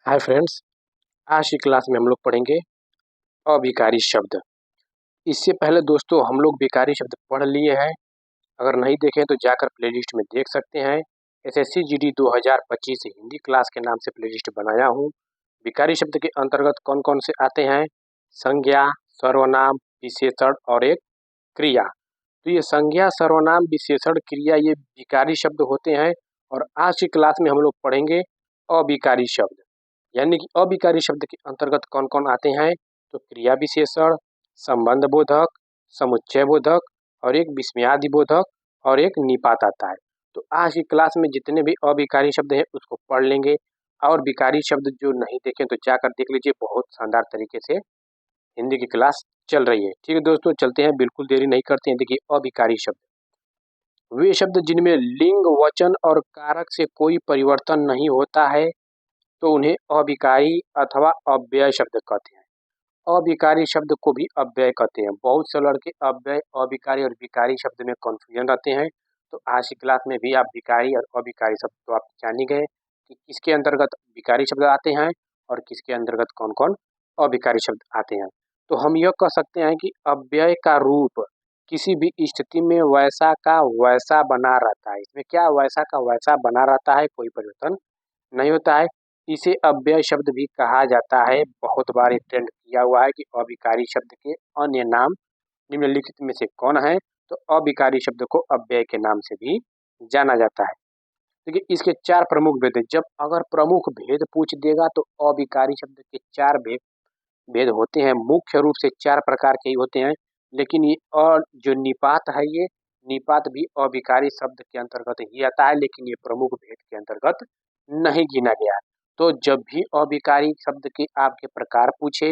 Hi friends, आज की class में हम लोग पढ़ेंगे अभिकारी शब्द। इससे पहले दोस्तों हम लोग विकारी शब्द पढ़ लिए हैं। अगर नहीं देखें तो जाकर प्लेलिस्ट में देख सकते हैं। एसएससी जीडी 2025 हिंदी क्लास के नाम से प्लेलिस्ट बनाया हूँ। विकारी शब्द के अंतर्गत कौन कौन से आते हैं? संज्ञा, सर्वनाम, विशेषण और एक क्रिया। तो ये संज्ञा, सर्वनाम, विशेषण, क्रिया ये विकारी शब्द होते हैं। और आज की क्लास में हम लोग पढ़ेंगे अविकारी शब्द। यानी कि अविकारी शब्द के अंतर्गत कौन कौन आते हैं? तो क्रिया विशेषण, संबंध बोधक, समुच्चय बोधक और एक विस्मयादि बोधक और एक निपात आता है। तो आज की क्लास में जितने भी अविकारी शब्द हैं उसको पढ़ लेंगे। और विकारी शब्द जो नहीं देखें तो जाकर देख लीजिए, बहुत शानदार तरीके से हिंदी की क्लास चल रही है। ठीक है दोस्तों, चलते हैं, बिल्कुल देरी नहीं करते हैं। देखिए, अविकारी शब्द वे शब्द जिनमें लिंग, वचन और कारक से कोई परिवर्तन नहीं होता है तो उन्हें अविकारी अथवा अव्यय शब्द कहते हैं। अविकारी शब्द को भी अव्यय कहते हैं। बहुत से लड़के अव्यय, अविकारी और विकारी शब्द में कंफ्यूजन रहते हैं। तो आज की क्लास में भी आप विकारी और अविकारी शब्द तो आप जान ही गए कि किसके अंतर्गत विकारी शब्द आते हैं और किसके अंतर्गत कौन कौन अविकारी शब्द आते हैं। तो हम यह कह सकते हैं कि अव्यय का रूप किसी भी स्थिति में वैसा का वैसा बना रहता है। इसमें क्या वैसा का वैसा बना रहता है, कोई परिवर्तन नहीं होता है। इसे अव्यय शब्द भी कहा जाता है। बहुत बार ट्रेंड किया हुआ है कि अविकारी शब्द के अन्य नाम निम्नलिखित में से कौन है? तो अविकारी शब्द को अव्यय के नाम से भी जाना जाता है। देखिए, इसके चार प्रमुख भेद हैं। जब अगर प्रमुख भेद पूछ देगा तो अविकारी शब्द के चार भेद भेद होते हैं। मुख्य रूप से चार प्रकार के ही होते हैं। लेकिन ये और जो निपात है, ये निपात भी अविकारी शब्द के अंतर्गत ही आता है, लेकिन ये प्रमुख भेद के अंतर्गत नहीं गिना गया है। तो जब भी अविकारी शब्द के आपके प्रकार पूछे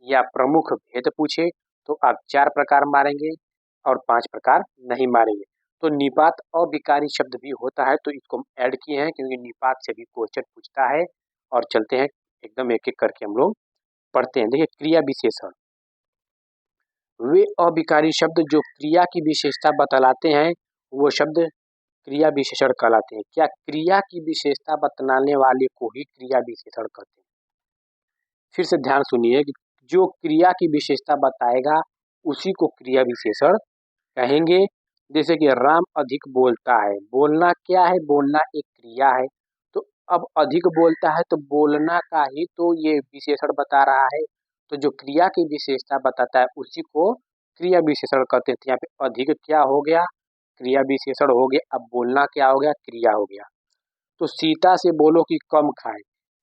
या प्रमुख भेद पूछे तो आप चार प्रकार मारेंगे और पांच प्रकार नहीं मारेंगे। तो निपात अविकारी शब्द भी होता है, तो इसको हम ऐड किए हैं क्योंकि निपात से भी क्वेश्चन पूछता है। और चलते हैं, एकदम एक एक करके हम लोग पढ़ते हैं। देखिए, क्रिया विशेषण वे अविकारी शब्द जो क्रिया की विशेषता बतलाते हैं वो शब्द क्रिया विशेषण कहलाते हैं। क्या क्रिया की विशेषता बतलाने वाले को ही क्रिया विशेषण कहते हैं। फिर से ध्यान सुनिए कि जो क्रिया की विशेषता बताएगा उसी को क्रिया विशेषण कहेंगे। जैसे कि राम अधिक बोलता है। बोलना क्या है? बोलना एक क्रिया है। तो अब अधिक बोलता है तो बोलना का ही तो ये विशेषण बता रहा है। तो जो क्रिया की विशेषता बताता है उसी को क्रिया विशेषण कहते हैं। तो यहाँ पे अधिक क्या हो गया? क्रिया विशेषण हो गया। अब बोलना क्या हो गया? क्रिया हो गया। तो सीता से बोलो कि कम खाए।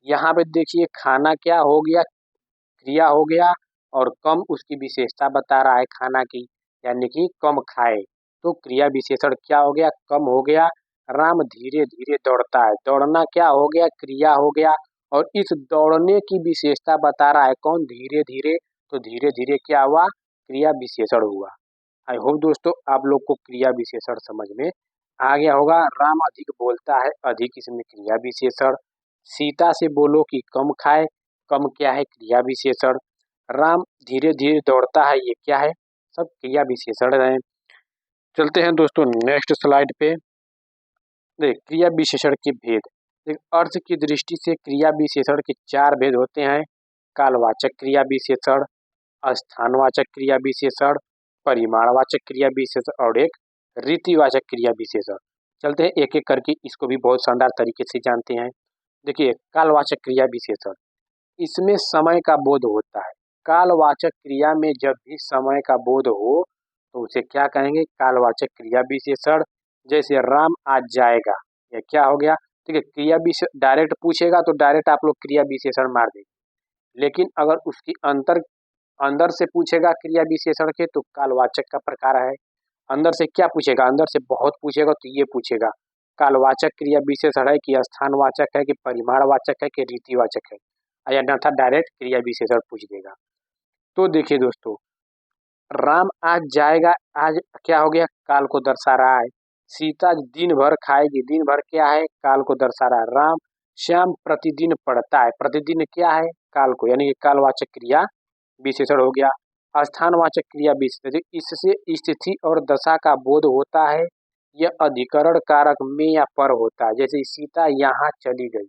यहाँ पे देखिए, खाना क्या हो गया? क्रिया हो गया। और कम उसकी विशेषता बता रहा है खाना की, यानी कि कम खाए। तो क्रिया विशेषण क्या हो गया? कम हो गया। राम धीरे धीरे दौड़ता है। दौड़ना क्या हो गया? क्रिया हो गया। और इस दौड़ने की विशेषता बता रहा है कौन? धीरे धीरे। तो धीरे धीरे क्या हुआ? क्रिया विशेषण हुआ। आई होप दोस्तों आप लोग को क्रिया विशेषण समझ में आ गया होगा। राम अधिक बोलता है, अधिक इसमें क्रिया विशेषण। सीता से बोलो कि कम खाए। कम क्या है? क्रिया विशेषण। राम धीरे धीरे दौड़ता है, ये क्या है? सब क्रिया विशेषण है। चलते हैं दोस्तों नेक्स्ट स्लाइड पे। देख, क्रिया विशेषण के भेद। देख, अर्थ की दृष्टि से क्रिया विशेषण के चार भेद होते हैं। कालवाचक क्रिया विशेषण, स्थानवाचक क्रिया विशेषण, परिमाणवाचक क्रिया विशेषण और एक रीतिवाचक क्रिया विशेषण। चलते हैं एक एक करके, इसको भी बहुत शानदार तरीके से जानते हैं। देखिए, कालवाचक क्रिया विशेषण, इसमें समय का बोध होता है। कालवाचक क्रिया में जब भी समय का बोध हो तो उसे क्या कहेंगे? कालवाचक क्रिया विशेषण। जैसे राम आज जाएगा, यह क्या हो गया? ठीक है, क्रिया विशेषण डायरेक्ट पूछेगा तो डायरेक्ट आप लोग क्रिया विशेषण मार देंगे। लेकिन अगर उसकी अंदर से पूछेगा क्रिया विशेषण के तो कालवाचक का प्रकार है। अंदर से क्या पूछेगा? अंदर से बहुत पूछेगा तो ये पूछेगा कालवाचक क्रिया विशेषण है कि स्थानवाचक है कि परिमाणवाचक है कि रीतिवाचक है, या अन्यथा डायरेक्ट क्रिया विशेषण पूछ देगा। तो देखिए दोस्तों, राम आज जाएगा, आज क्या हो गया? काल को दर्शा रहा है। सीता दिन भर खाएगी, दिन भर क्या है? काल को दर्शा रहा है। राम श्याम प्रतिदिन पढ़ता है। प्रतिदिन क्या है? काल को, यानी कि कालवाचक क्रिया विशेषण हो गया। स्थानवाचक क्रिया विशेषण, इससे स्थिति और दशा का बोध होता है। यह अधिकरण कारक में या पर होता है। जैसे सीता यहाँ चली गई,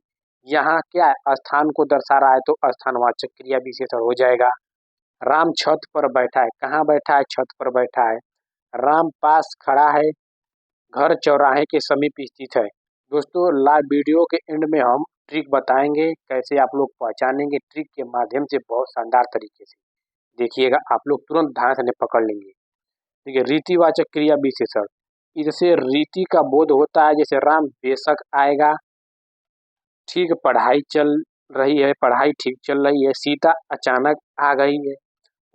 यहाँ क्या है, स्थान को दर्शा रहा है तो स्थानवाचक क्रिया विशेषण हो जाएगा। राम छत पर बैठा है, कहाँ बैठा है, छत पर बैठा है। राम पास खड़ा है, घर चौराहे के समीप स्थित है। दोस्तों वीडियो के एंड में हम ट्रिक बताएंगे कैसे आप लोग पहचानेंगे, ट्रिक के माध्यम से बहुत शानदार तरीके से देखिएगा, आप लोग तुरंत ध्यान से पकड़ लेंगे। देखिए रीतिवाचक क्रिया विशेषण, इससे रीति का बोध होता है। जैसे राम बेशक आएगा, ठीक पढ़ाई चल रही है, पढ़ाई ठीक चल रही है। सीता अचानक आ गई है,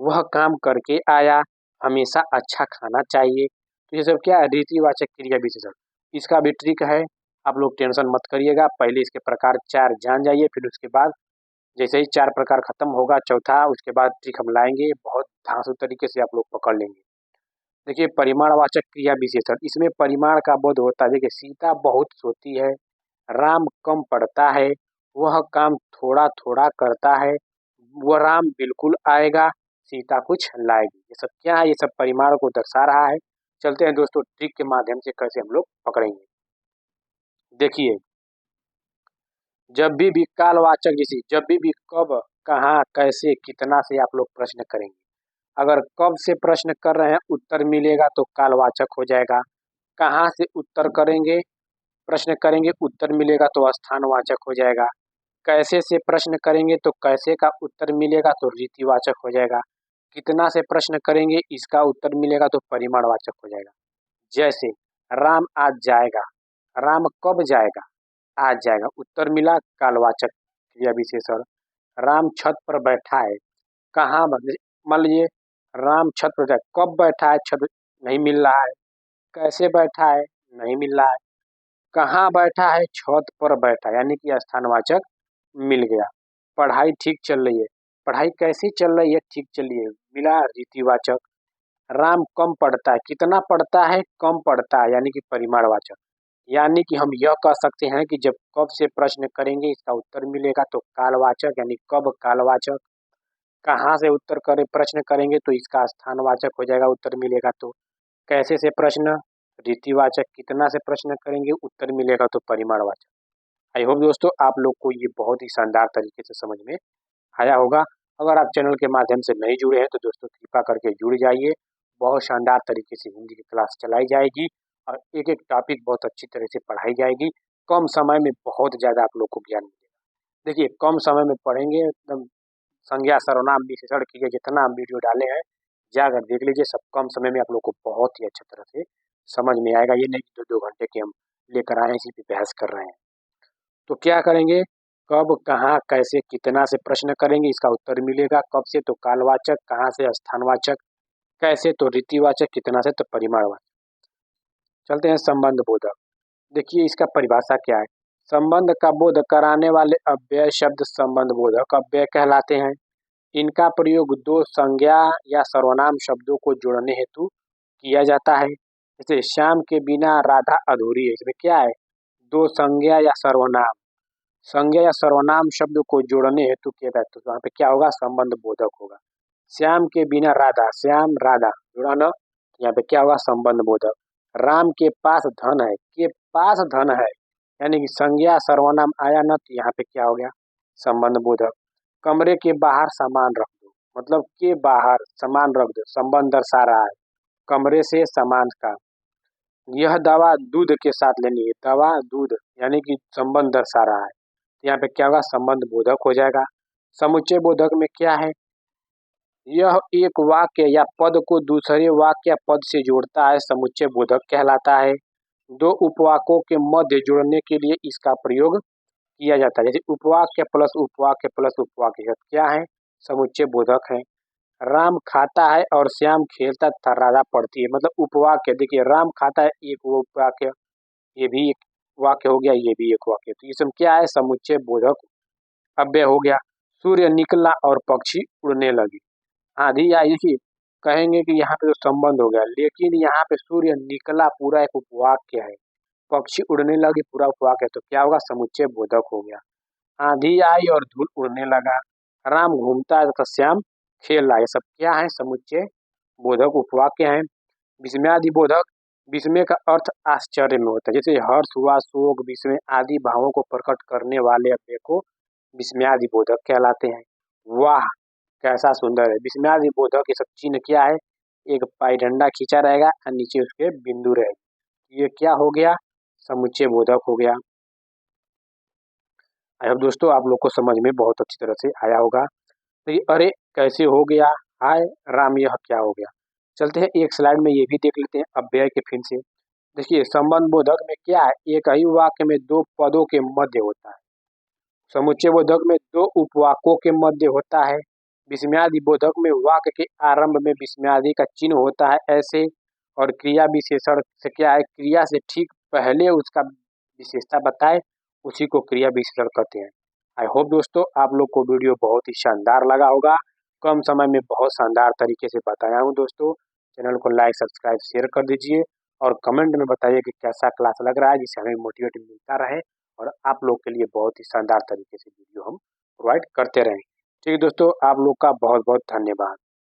वह काम करके आया, हमेशा अच्छा खाना चाहिए। तो ये सब क्या है, रीतिवाचक क्रिया विशेषण। इसका भी ट्रिक है, आप लोग टेंशन मत करिएगा, पहले इसके प्रकार 4 जान जाइए, फिर उसके बाद जैसे ही 4 प्रकार खत्म होगा चौथा, उसके बाद ट्रिक हम लाएंगे, बहुत धांसू तरीके से आप लोग पकड़ लेंगे। देखिए परिमाणवाचक क्रिया विशेषण, इसमें परिमाण का बोध होता है। देखिए सीता बहुत सोती है, राम कम पढ़ता है, वह काम थोड़ा थोड़ा करता है, वह राम बिल्कुल आएगा, सीता कुछ लाएगी। ये सब क्या है, ये सब परिमाण को दर्शा रहा है। चलते हैं दोस्तों ट्रिक के माध्यम से कैसे हम लोग पकड़ेंगे। देखिए जब भी कालवाचक, जैसे जब भी कब, कहाँ, कैसे, कितना से आप लोग प्रश्न करेंगे। अगर कब से प्रश्न कर रहे हैं उत्तर मिलेगा तो कालवाचक हो जाएगा। कहाँ से उत्तर करेंगे, प्रश्न करेंगे उत्तर मिलेगा तो स्थानवाचक हो जाएगा। कैसे से प्रश्न करेंगे तो कैसे का उत्तर मिलेगा तो रीतिवाचक हो जाएगा। कितना से प्रश्न करेंगे इसका उत्तर मिलेगा तो परिमाणवाचक हो जाएगा। जैसे राम आज जाएगा, राम कब जाएगा, आज जाएगा, उत्तर मिला कालवाचक क्रिया विशेषण। राम छत पर बैठा है, कहाँ, मान लीजिए राम छत पर बैठा, कब बैठा है, छत नहीं मिल रहा है। कैसे बैठा है, नहीं मिल रहा है। कहाँ बैठा है, छत पर बैठा, यानी कि स्थानवाचक मिल गया। पढ़ाई ठीक चल रही है, पढ़ाई कैसी चल रही है, ठीक चल रही है, मिला रीतिवाचक। राम कम पढ़ता है, कितना पढ़ता है, कम पढ़ता है, यानी कि परिमाणवाचक। यानी कि हम यह कह सकते हैं कि जब कब से प्रश्न करेंगे इसका उत्तर मिलेगा तो कालवाचक, यानी कब कालवाचक। कहाँ से उत्तर करें, प्रश्न करेंगे तो इसका स्थानवाचक हो जाएगा, उत्तर मिलेगा तो। कैसे से प्रश्न, रीतिवाचक। कितना से प्रश्न करेंगे उत्तर मिलेगा तो परिमाणवाचक। आई होप दोस्तों आप लोग को ये बहुत ही शानदार तरीके से समझ में आया होगा। अगर आप चैनल के माध्यम से नहीं जुड़े हैं तो दोस्तों कृपा करके जुड़ जाइए। बहुत शानदार तरीके से हिंदी की क्लास चलाई जाएगी और एक एक टॉपिक बहुत अच्छी तरह से पढ़ाई जाएगी। कम समय में बहुत ज़्यादा आप लोग को ज्ञान मिलेगा। देखिए कम समय में पढ़ेंगे, एकदम संज्ञा सर्वनाम विशेषण की जितना हम वीडियो डाले हैं जाकर देख लीजिए, सब कम समय में आप लोग को बहुत ही अच्छी तरह से समझ में आएगा। ये नहीं कि 2-2 घंटे के हम लेकर आए इसी पे बहस कर रहे हैं। तो क्या करेंगे, कब, कहाँ, कैसे, कितना से प्रश्न करेंगे इसका उत्तर मिलेगा। कब से तो कालवाचक, कहाँ से स्थानवाचक, कैसे तो रीतिवाचक, कितना से तो परिमाणवाचक। चलते हैं संबंध बोधक। देखिए इसका परिभाषा क्या है। संबंध का बोध कराने वाले अव्यय शब्द संबंध बोधक अव्यय कहलाते हैं। इनका प्रयोग दो संज्ञा या सर्वनाम शब्दों को जोड़ने हेतु किया जाता है। जैसे श्याम के बिना राधा अधूरी है, इसमें क्या है, दो संज्ञा या सर्वनाम, संज्ञा या सर्वनाम शब्द को जोड़ने हेतु किया जाता है, तो वहाँ पे क्या होगा, संबंध बोधक होगा। श्याम के बिना राधा, श्याम राधा जुड़ा न, यहाँ पे क्या होगा, संबंध बोधक। राम के पास धन है, के पास धन है, यानी कि संज्ञा सर्वनाम आया न, तो यहाँ पे क्या हो गया, संबंध बोधक। कमरे के बाहर सामान रख दो, मतलब के बाहर सामान रख दो, संबंध दर्शा रहा है कमरे से सामान का। यह दवा दूध के साथ लेनी है, दवा दूध, यानी कि संबंध दर्शा रहा है, यहाँ पे क्या होगा, संबंध बोधक हो जाएगा। समुच्चय बोधक में क्या है, यह एक वाक्य या पद को दूसरे वाक्य या पद से जोड़ता है, समुच्चय बोधक कहलाता है। दो उपवाकों के मध्य जोड़ने के लिए इसका प्रयोग किया जाता है। जैसे उपवाक्य प्लस उपवाक्य प्लस उपवाक्य क्या है, समुच्चय बोधक है। राम खाता है और श्याम खेलता तथा राधा पढ़ती है, मतलब उपवाक्य। देखिए राम खाता है एक वो उपवाक्य, ये भी एक वाक्य हो गया, ये भी एक वाक्य, तो ये सब क्या है, समुच्चय बोधक अव्यय हो गया। सूर्य निकला और पक्षी उड़ने लगे, आंधी आई, देखिए कहेंगे कि यहाँ पे तो संबंध हो गया, लेकिन यहाँ पे सूर्य निकला पूरा एक उपवाक्य है, पक्षी उड़ने लगे पूरा उपवाक्य है, तो क्या होगा, समुच्चय बोधक हो गया। आंधी आई और धूल उड़ने लगा, राम घूमता है तथा श्याम खेल रहा है, ये सब क्या है, समुच्चय बोधक उपवाक्य है। विस्मयादि बोधक, विस्मय का अर्थ आश्चर्य में होता है। जैसे हर्ष हुआ, शोक, विस्मय आदि भावों को प्रकट करने वाले अव्यय को विस्मयादि बोधक कहलाते हैं। वाह कैसा सुंदर है। विस्मयादि बोधक ये सब चिन्ह क्या है? एक पाईडंडा खींचा रहेगा और नीचे उसके बिंदु रहेगी। ये क्या हो गया? समुच्चय बोधक हो गया। अब दोस्तों आप लोग को समझ में बहुत अच्छी तरह से आया होगा। तो ये अरे कैसे हो गया, हाय राम यह क्या हो गया। चलते हैं एक स्लाइड में ये भी देख लेते हैं अव्यय के फिर से। देखिए संबंध बोधक में क्या है? एक ही वाक्य में दो पदों के मध्य होता है। समुच्चय बोधक में दो उपवाकों के मध्य होता है। विस्मयादि बोधक में वाक्य के आरंभ में विस्मयादि का चिन्ह होता है ऐसे। और क्रिया विशेषण से क्या है? क्रिया से ठीक पहले उसका विशेषता बताए उसी को क्रिया विशेषण कहते हैं। आई होप दोस्तों आप लोग को वीडियो बहुत ही शानदार लगा होगा। कम समय में बहुत शानदार तरीके से बताया हूँ दोस्तों। चैनल को लाइक सब्सक्राइब शेयर कर दीजिए और कमेंट में बताइए कि कैसा क्लास लग रहा है, जिससे हमें मोटिवेट मिलता रहे और आप लोग के लिए बहुत ही शानदार तरीके से वीडियो हम प्रोवाइड करते रहें। ठीक है दोस्तों, आप लोग का बहुत बहुत धन्यवाद।